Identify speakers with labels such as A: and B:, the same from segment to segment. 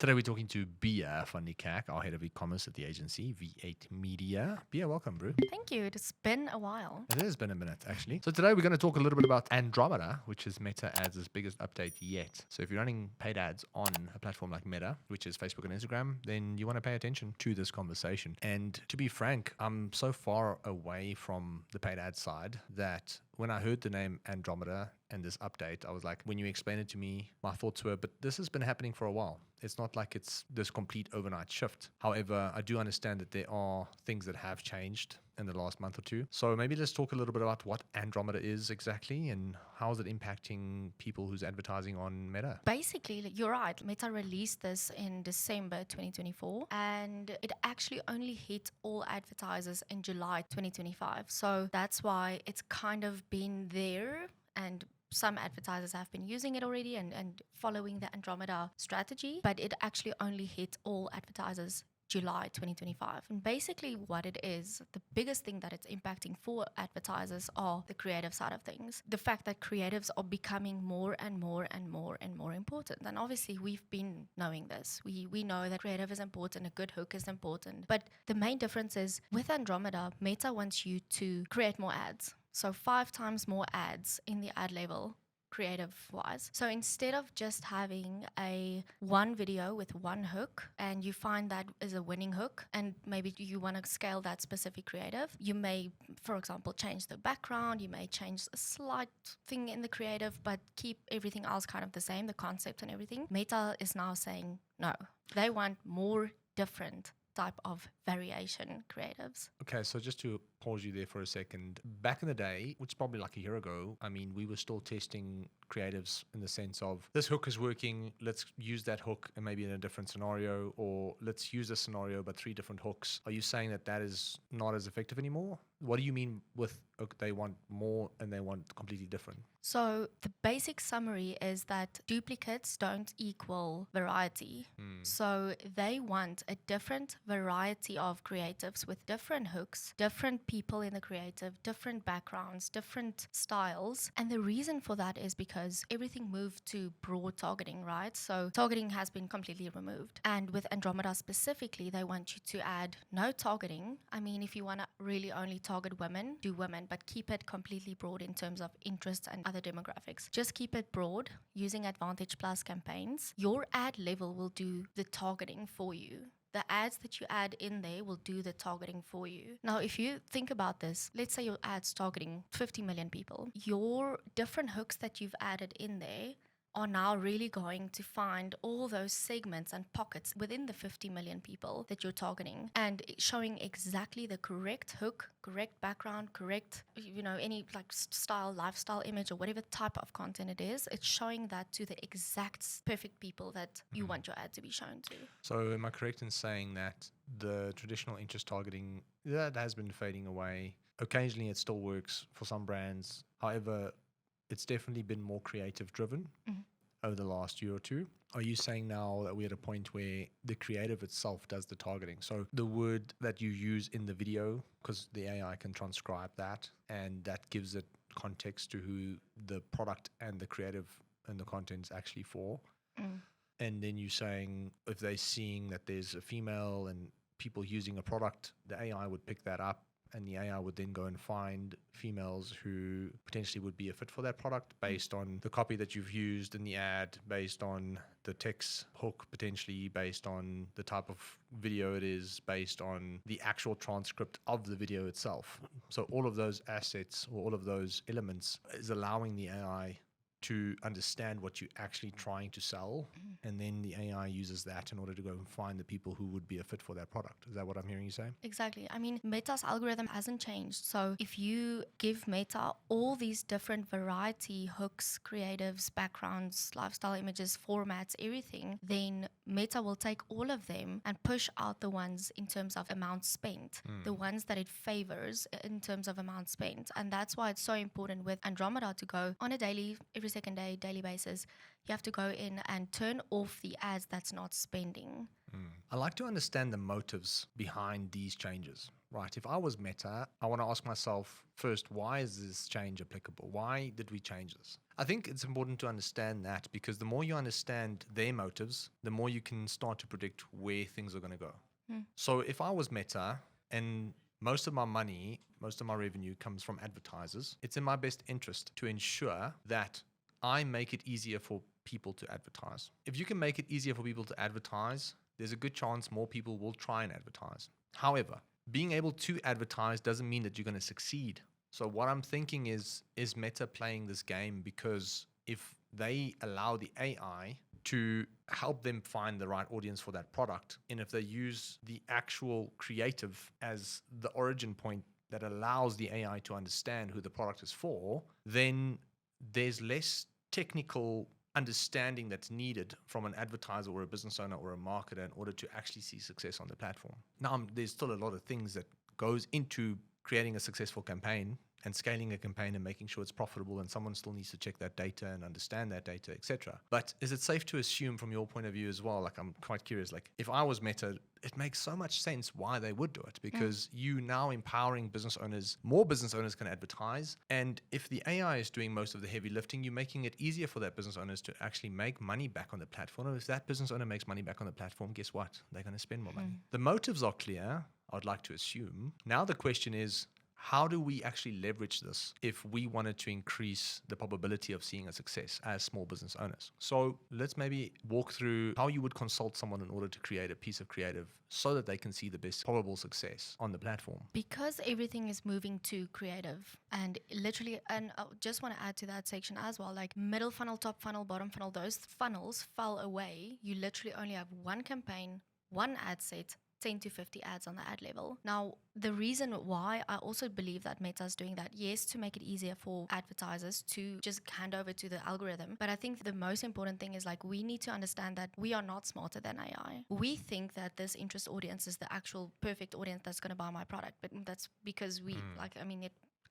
A: Today we're talking to Bia van die Kerk, our head of e-commerce at the agency, V8 Media. Bia, welcome, bro.
B: Thank you. It's been a while.
A: It has been a minute, actually. So today we're going to talk a little bit about Andromeda, which is Meta Ads' biggest update yet. So if you're running paid ads on a platform like Meta, which is Facebook and Instagram, then you want to pay attention to this conversation. And to be frank, I'm so far away from the paid ad side that when I heard the name Andromeda and this update, I was like, when you explained it to me, my thoughts were, but this has been happening for a while. It's not like it's this complete overnight shift. However, I do understand that there are things that have changed in the last month or two. So maybe let's talk a little bit about what Andromeda is exactly and how is it impacting people who's advertising on Meta.
B: Basically, you're right. Meta released this in December 2024, and it actually only hit all advertisers in July 2025. So that's why it's kind of been there, and some advertisers have been using it already and following the Andromeda strategy, but it actually only hit all advertisers July 2025. And basically what it is, the biggest thing that it's impacting for advertisers are the creative side of things. The fact that creatives are becoming more and more and more and more important. And obviously we've been knowing this. We know that creative is important, a good hook is important. But the main difference is with Andromeda, Meta wants you to create more ads. So 5 times more ads in the ad level creative wise. So instead of just having a one video with one hook and you find that is a winning hook and maybe you want to scale that specific creative, you may, for example, change the background, you may change a slight thing in the creative, but keep everything else kind of the same, the concept and everything. Meta is now saying no, they want more different type of variation creatives.
A: Okay, so just to pause you there for a second, back in the day, which is probably like a year ago, I mean, we were still testing creatives in the sense of this hook is working, let's use that hook and maybe in a different scenario, or let's use a scenario but 3 different hooks. Are you saying that that is not as effective anymore? What do you mean with they want more and they want completely different?
B: So the basic summary is that duplicates don't equal variety. So they want a different variety of creatives with different hooks, different people in the creative, different backgrounds, different styles. And the reason for that is because everything moved to broad targeting, right? So targeting has been completely removed. And with Andromeda specifically, they want you to add no targeting. I mean, if you want to really only target women, do women, but keep it completely broad in terms of interests and other demographics. Just keep it broad using Advantage Plus campaigns. Your ad level will do the targeting for you. The ads that you add in there will do the targeting for you. Now, if you think about this, let's say your ad's targeting 50 million people. Your different hooks that you've added in there are now really going to find all those segments and pockets within the 50 million people that you're targeting and showing exactly the correct hook, correct background, correct, any like style, lifestyle image or whatever type of content it is. It's showing that to the exact perfect people that you want your ad to be shown to.
A: So am I correct in saying that the traditional interest targeting, that has been fading away? Occasionally it still works for some brands. However, it's definitely been more creative driven over the last year or two. Are you saying now that we're at a point where the creative itself does the targeting? So the word that you use in the video, because the AI can transcribe that, and that gives it context to who the product and the creative and the content is actually for. And then you're saying if they're seeing that there's a female and people using a product, the AI would pick that up. And the AI would then go and find females who potentially would be a fit for that product based on the copy that you've used in the ad, based on the text hook, potentially based on the type of video it is, based on the actual transcript of the video itself. So all of those assets or all of those elements is allowing the AI to understand what you're actually trying to sell, and then the AI uses that in order to go and find the people who would be a fit for that product. Is that what I'm hearing you say?
B: Exactly. I mean, Meta's algorithm hasn't changed. So if you give Meta all these different variety, hooks, creatives, backgrounds, lifestyle images, formats, everything, then Meta will take all of them and push out the ones in terms of amount spent, the ones that it favors in terms of amount spent. And that's why it's so important with Andromeda to go on a daily, every second day, daily basis. You have to go in and turn off the ads that's not spending.
A: I like to understand the motives behind these changes, right? If I was Meta, I want to ask myself first, why is this change applicable? Why did we change this? I think it's important to understand that, because the more you understand their motives, the more you can start to predict where things are going to go. So if I was Meta and most of my money, most of my revenue comes from advertisers, it's in my best interest to ensure that I make it easier for people to advertise. If you can make it easier for people to advertise, there's a good chance more people will try and advertise. However, being able to advertise doesn't mean that you're going to succeed. So what I'm thinking is Meta playing this game because if they allow the AI to help them find the right audience for that product, and if they use the actual creative as the origin point that allows the AI to understand who the product is for, then there's less technical understanding that's needed from an advertiser or a business owner or a marketer in order to actually see success on the platform. Now, there's still a lot of things that goes into creating a successful campaign and scaling a campaign and making sure it's profitable, and someone still needs to check that data and understand that data, etc. But is it safe to assume from your point of view as well, like I'm quite curious, like if I was Meta, it makes so much sense why they would do it, because you now empowering business owners, more business owners can advertise. And if the AI is doing most of the heavy lifting, you're making it easier for that business owners to actually make money back on the platform. And if that business owner makes money back on the platform, guess what? They're going to spend more money. The motives are clear, I'd like to assume. Now the question is, how do we actually leverage this if we wanted to increase the probability of seeing a success as small business owners? So let's maybe walk through how you would consult someone in order to create a piece of creative so that they can see the best probable success on the platform.
B: Because everything is moving to creative and literally, and I just want to add to that section as well, like middle funnel, top funnel, bottom funnel, those funnels fell away. You literally only have one campaign, one ad set, 10 to 50 ads on the ad level. Now, the reason why I also believe that Meta is doing that, yes, to make it easier for advertisers to just hand over to the algorithm. But I think the most important thing is like we need to understand that we are not smarter than AI. We think that this interest audience is the actual perfect audience that's going to buy my product. But that's because we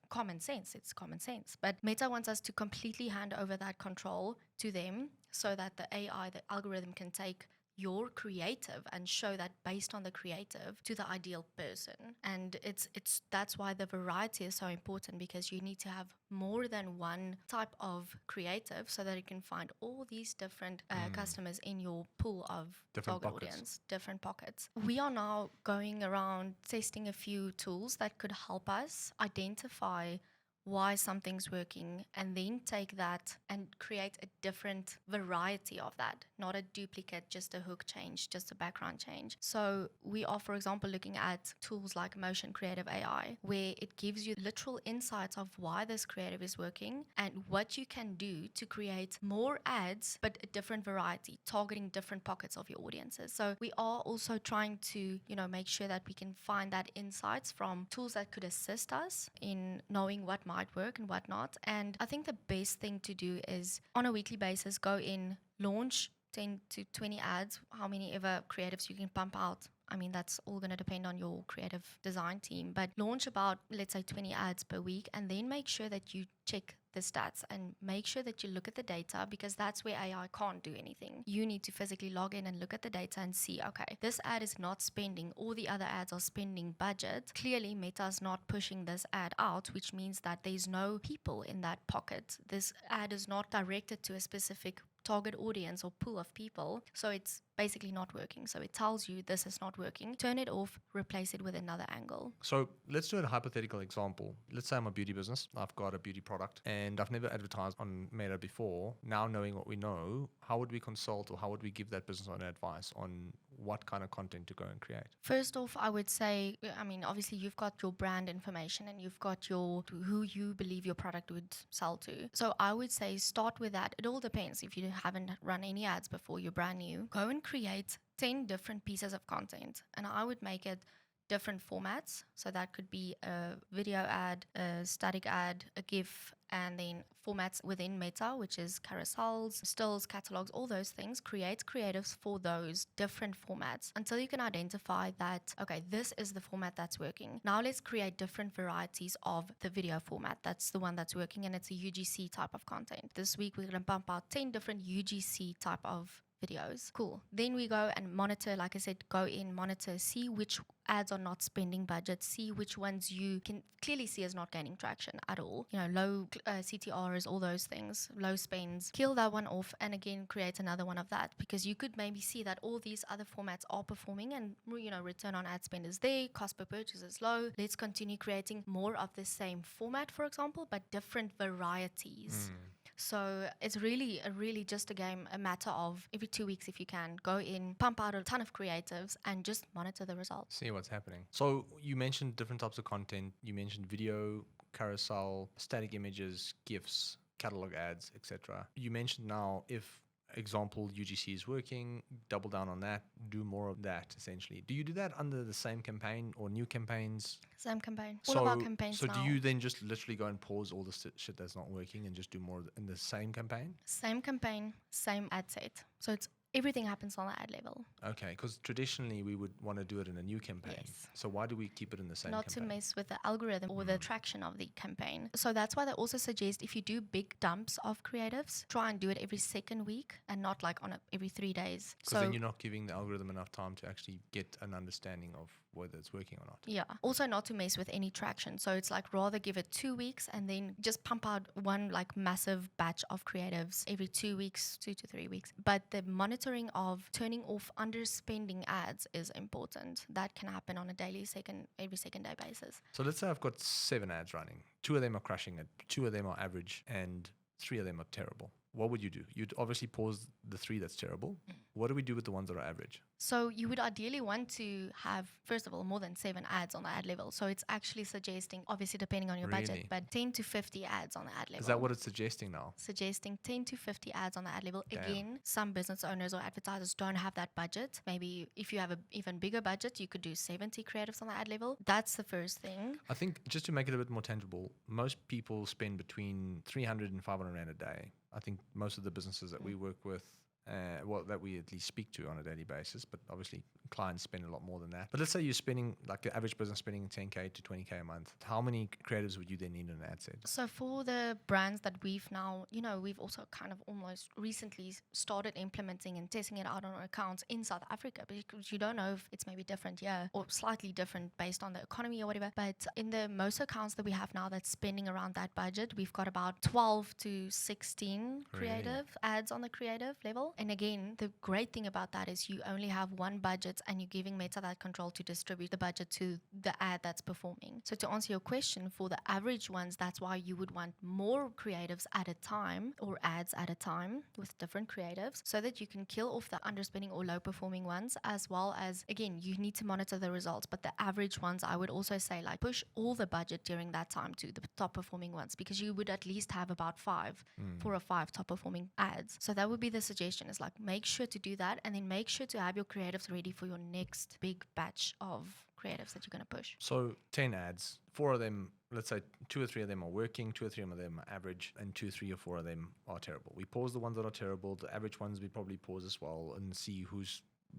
B: common sense. It's common sense. But Meta wants us to completely hand over that control to them so that the AI, the algorithm can take your creative and show that based on the creative to the ideal person. And it's that's why the variety is so important, because you need to have more than one type of creative so that you can find all these different customers in your pool of
A: Different
B: target
A: pockets.
B: audience, different pockets. We are now going around testing a few tools that could help us identify why something's working, and then take that and create a different variety of that, not a duplicate, just a hook change, just a background change. So we are, for example, looking at tools like Motion Creative AI, where it gives you literal insights of why this creative is working and what you can do to create more ads, but a different variety, targeting different pockets of your audiences. So we are also trying to, make sure that we can find that insights from tools that could assist us in knowing what might work and what not. And I think the best thing to do is on a weekly basis, go in, launch 10 to 20 ads, how many ever creatives you can pump out. I mean, that's all going to depend on your creative design team, but launch about, let's say, 20 ads per week, and then make sure that you check the stats and make sure that you look at the data, because that's where AI can't do anything. You need to physically log in and look at the data and see, okay, this ad is not spending, all the other ads are spending budget. Clearly, Meta's not pushing this ad out, which means that there's no people in that pocket. This ad is not directed to a specific target audience or pool of people, so it's basically not working. So it tells you this is not working, turn it off, replace it with another angle.
A: So let's do a hypothetical example. Let's say I'm a beauty business, I've got a beauty product, and I've never advertised on Meta before. Now, knowing what we know, how would we consult, or how would we give that business owner advice on what kind of content to go and create?
B: First off, I would say, obviously you've got your brand information and you've got who you believe your product would sell to. So I would say start with that. It all depends. If you haven't run any ads before, you're brand new, go and create 10 different pieces of content. And I would make it different formats. So that could be a video ad, a static ad, a GIF, and then formats within Meta, which is carousels, stills, catalogs, all those things. Create creatives for those different formats until you can identify that, okay, this is the format that's working. Now let's create different varieties of the video format. That's the one that's working, and it's a UGC type of content. This week we're going to pump out 10 different UGC type of videos. Cool. Then we go and monitor, like I said, go in, monitor, see which ads are not spending budget, see which ones you can clearly see as not gaining traction at all. Low CTRs, all those things, low spends. Kill that one off and again create another one of that, because you could maybe see that all these other formats are performing and return on ad spend is there, cost per purchase is low. Let's continue creating more of the same format, for example, but different varieties. So it's really just a matter of every 2 weeks, if you can, go in, pump out a ton of creatives and just monitor the results.
A: See what's happening. So you mentioned different types of content. You mentioned video, carousel, static images, GIFs, catalog ads, etc. You mentioned now, if example UGC is working, double down on that, do more of that essentially. Do you do that under the same campaign or new campaigns?
B: Same campaign. All of our campaigns
A: So
B: now.
A: do you then just literally go and pause all the shit that's not working and just do more in the same campaign?
B: Same campaign, same ad set. So it's everything happens on the ad level.
A: Okay, because traditionally we would want to do it in a new campaign.
B: Yes.
A: So why do we keep it in the same
B: Not
A: campaign?
B: to mess with the algorithm or the traction of the campaign. So that's why they also suggest, if you do big dumps of creatives, try and do it every second week and not like on every 3 days.
A: Because then you're not giving the algorithm enough time to actually get an understanding of whether it's working or not.
B: Yeah. Also not to mess with any traction. So it's like rather give it 2 weeks and then just pump out one like massive batch of creatives every 2 weeks, 2 to 3 weeks. But the monitoring of turning off underspending ads is important. That can happen on a every second day basis.
A: So let's say I've got 7 ads running. 2 of them are crushing it, 2 of them are average, and 3 of them are terrible. What would you do? You'd obviously pause the 3 that's terrible. What do we do with the ones that are average?
B: So you would ideally want to have, first of all, more than 7 ads on the ad level. So it's actually suggesting, obviously depending on your
A: Really?
B: budget, but 10 to 50 ads on the ad level.
A: Is that what it's suggesting now?
B: Suggesting 10 to 50 ads on the ad level.
A: Damn.
B: Again, some business owners or advertisers don't have that budget. Maybe if you have an even bigger budget, you could do 70 creatives on the ad level. That's the first thing.
A: I think just to make it a bit more tangible, most people spend between 300 and 500 Rand a day. I think most of the businesses that we work with, that we at least speak to on a daily basis, but obviously clients spend a lot more than that. But let's say you're spending, like the average business spending 10K to 20K a month. How many creatives would you then need in an ad set?
B: So for the brands that we've now, we've also kind of almost recently started implementing and testing it out on our accounts in South Africa, because you don't know if it's maybe different here or slightly different based on the economy or whatever. But in the most accounts that we have now that's spending around that budget, we've got about 12 to 16 creative ads on the creative level. And again, the great thing about that is you only have one budget and you're giving Meta that control to distribute the budget to the ad that's performing. So to answer your question, for the average ones, that's why you would want more creatives at a time or ads at a time with different creatives, so that you can kill off the underspending or low performing ones, as well as, again, you need to monitor the results. But the average ones, I would also say, like, push all the budget during that time to the top performing ones, because you would at least have about 4 or 5 top performing ads. So that would be the suggestion, is like, make sure to do that, and then make sure to have your creatives ready for your next big batch of creatives that you're going to push.
A: So 10 ads, 4 of them, let's say 2 or 3 of them are working, 2 or 3 of them are average, and 2, 3 or 4 of them are terrible. We pause the ones that are terrible. The average ones we probably pause as well, and see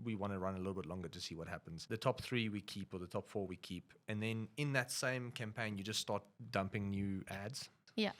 A: we want to run a little bit longer to see what happens. The top 3 we keep, or the top 4 we keep. And then in that same campaign, you just start dumping new ads.
B: Yeah,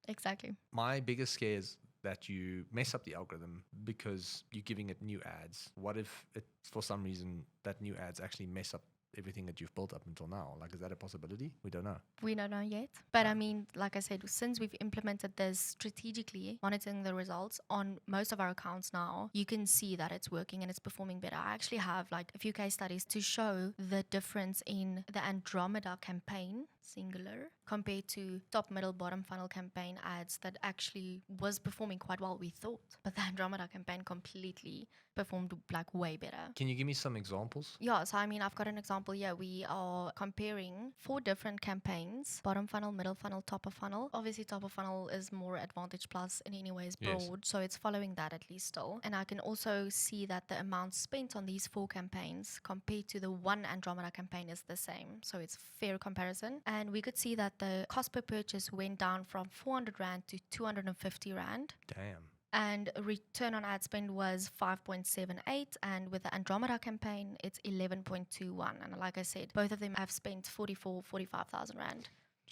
B: exactly.
A: My biggest scare is that you mess up the algorithm because you're giving it new ads. What if for some reason that new ads actually mess up everything that you've built up until now? Like, is that a possibility? We don't know.
B: We don't know yet. But I mean, like I said, since we've implemented this strategically, monitoring the results on most of our accounts now, you can see that it's working and it's performing better. I actually have like a few case studies to show the difference in the Andromeda campaign, singular, compared to top, middle, bottom funnel campaign ads that actually was performing quite well, we thought. But the Andromeda campaign completely performed like way better.
A: Can you give me some examples?
B: Yeah, so I mean, I've got an example here. We are comparing 4 different campaigns: bottom funnel, middle funnel, top of funnel. Obviously, top of funnel is more Advantage Plus in any ways broad,
A: Yes.
B: so it's following that at least still. And I can also see that the amount spent on these 4 campaigns compared to the one Andromeda campaign is the same. So it's fair comparison. And we could see that the cost per purchase went down from 400 Rand to 250 Rand.
A: Damn.
B: And return on ad spend was 5.78, and with the Andromeda campaign, it's 11.21. And like I said, both of them have spent 45,000 Rand.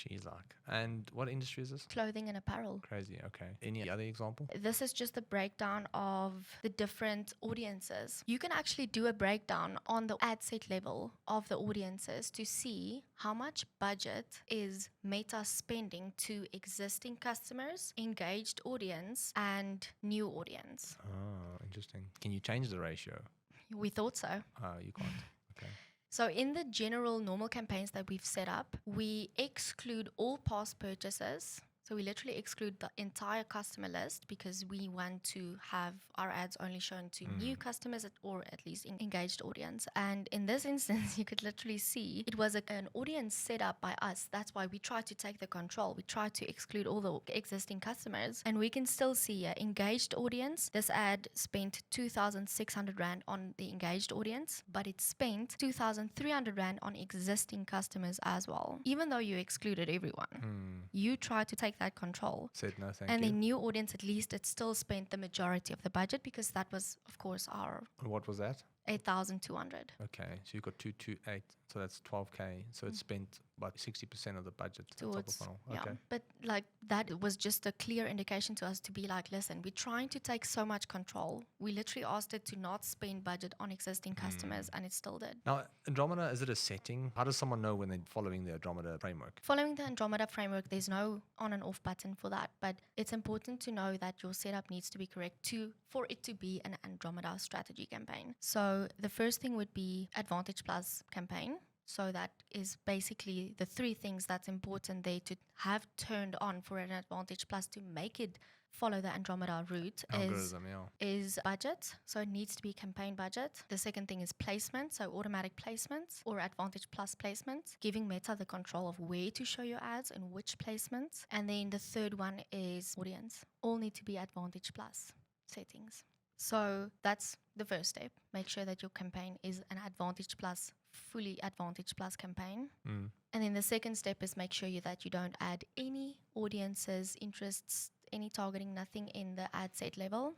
A: Geez, like. And what industry is this?
B: Clothing and apparel.
A: Crazy. Okay. Any other example?
B: This is just a breakdown of the different audiences. You can actually do a breakdown on the ad set level of the audiences to see how much budget is Meta spending to existing customers, engaged audience, and new audience.
A: Oh, interesting. Can you change the ratio?
B: We thought so.
A: You can't. Okay.
B: So in the general normal campaigns that we've set up, we exclude all past purchases. So we literally exclude the entire customer list because we want to have our ads only shown to new customers or at least engaged audience. And in this instance, you could literally see it was an audience set up by us. That's why we try to take the control. We try to exclude all the existing customers. And we can still see an engaged audience. This ad spent 2,600 Rand on the engaged audience, but it spent 2,300 Rand on existing customers as well. Even though you excluded everyone, you try to take that control.
A: Said no, thank
B: And
A: you.
B: the new audience, at least, it still spent the majority of the budget because that was, of course, our
A: What was that?
B: 8,200
A: Okay, so you got 228, so that's 12K. So it spent about 60% of the budget at top of
B: towards,
A: funnel.
B: yeah.
A: Okay.
B: But like that was just a clear indication to us to be like, listen, we're trying to take so much control. We literally asked it to not spend budget on existing customers, and it still did.
A: Now, Andromeda, is it a setting? How does someone know when they're following the Andromeda framework?
B: Following the Andromeda framework, there's no on and off button for that, but it's important to know that your setup needs to be correct for it to be an Andromeda strategy campaign. So the first thing would be Advantage Plus campaign. So that is basically the three things that's important there to have turned on for an Advantage Plus to make it follow the Andromeda route is budget. So it needs to be campaign budget. The second thing is placement, so automatic placements or Advantage Plus placements, giving Meta the control of where to show your ads and which placements. And then the third one is audience. All need to be Advantage Plus settings. So that's the first step. Make sure that your campaign is an Advantage Plus, fully Advantage Plus campaign. And then the second step is make sure that you don't add any audiences, interests, any targeting, nothing in the ad set level.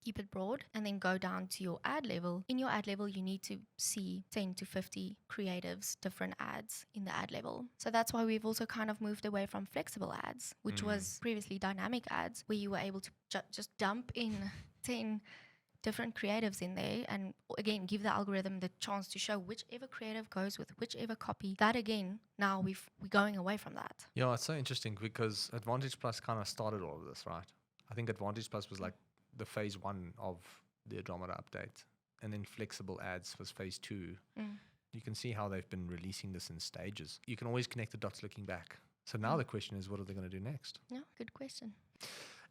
B: Keep it broad and then go down to your ad level. In your ad level, you need to see 10 to 50 creatives, different ads in the ad level. So that's why we've also kind of moved away from flexible ads, which was previously dynamic ads, where you were able to just dump in 10 different creatives in there and again give the algorithm the chance to show whichever creative goes with whichever copy. That again, now we're going away from that.
A: Yeah, it's so interesting because Advantage Plus kind of started all of this, right? I think Advantage Plus was like the phase 1 of the Andromeda update, and then flexible ads was phase 2. You can see how they've been releasing this in stages. You can always connect the dots looking back. So now the question is, what are they going to do next?
B: Yeah, good question.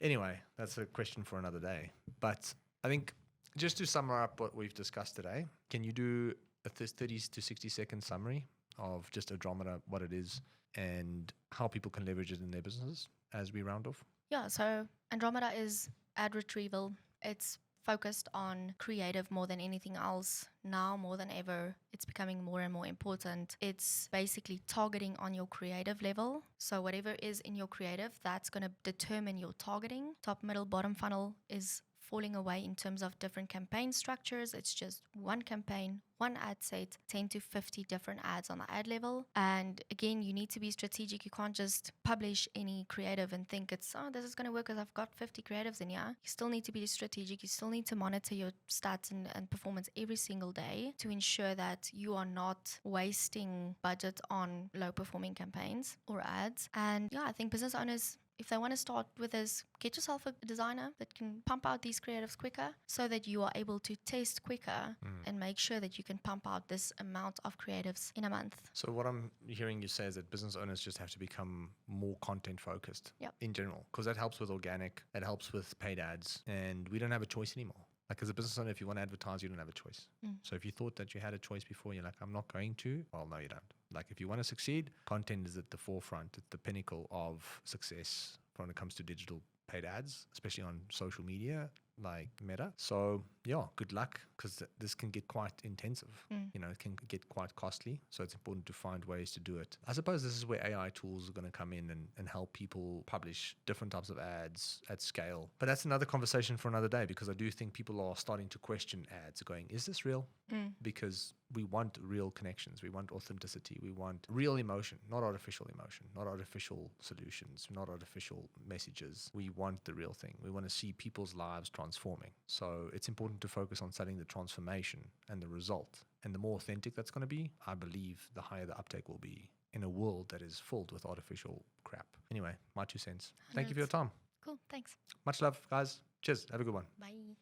A: Anyway, that's a question for another day. But I think just to sum up what we've discussed today, can you do a 30 to 60 second summary of just Andromeda, what it is, and how people can leverage it in their businesses as we round off?
B: Yeah, so Andromeda is ad retrieval. It's focused on creative more than anything else. Now more than ever, it's becoming more and more important. It's basically targeting on your creative level. So whatever is in your creative, that's going to determine your targeting. Top, middle, bottom funnel is falling away in terms of different campaign structures. It's just one campaign, one ad set, 10 to 50 different ads on the ad level. And again, you need to be strategic. You can't just publish any creative and think it's, oh, this is going to work because I've got 50 creatives in here. You still need to be strategic. You still need to monitor your stats and performance every single day to ensure that you are not wasting budget on low performing campaigns or ads. And yeah, I think business owners, if they want to start with this, get yourself a designer that can pump out these creatives quicker so that you are able to test quicker and make sure that you can pump out this amount of creatives in a month.
A: So what I'm hearing you say is that business owners just have to become more content focused in general, because that helps with organic, it helps with paid ads, and we don't have a choice anymore. Like as a business owner, if you want to advertise, you don't have a choice. So if you thought that you had a choice before, you're like, I'm not going to, well, no, you don't. Like if you want to succeed, content is at the forefront, at the pinnacle of success when it comes to digital paid ads, especially on social media like Meta. So yeah, good luck because this can get quite intensive. You know, it can get quite costly. So it's important to find ways to do it. I suppose this is where AI tools are going to come in and help people publish different types of ads at scale. But that's another conversation for another day, because I do think people are starting to question ads, going, is this real? Because we want real connections. We want authenticity. We want real emotion, not artificial emotion, not artificial solutions, not artificial messages. We want the real thing. We want to see people's lives transforming. So it's important to focus on selling the transformation and the result. And the more authentic that's going to be, I believe the higher the uptake will be in a world that is filled with artificial crap. Anyway, my 2 cents. Thank you for your time.
B: Cool. Thanks.
A: Much love, guys. Cheers. Have a good one.
B: Bye.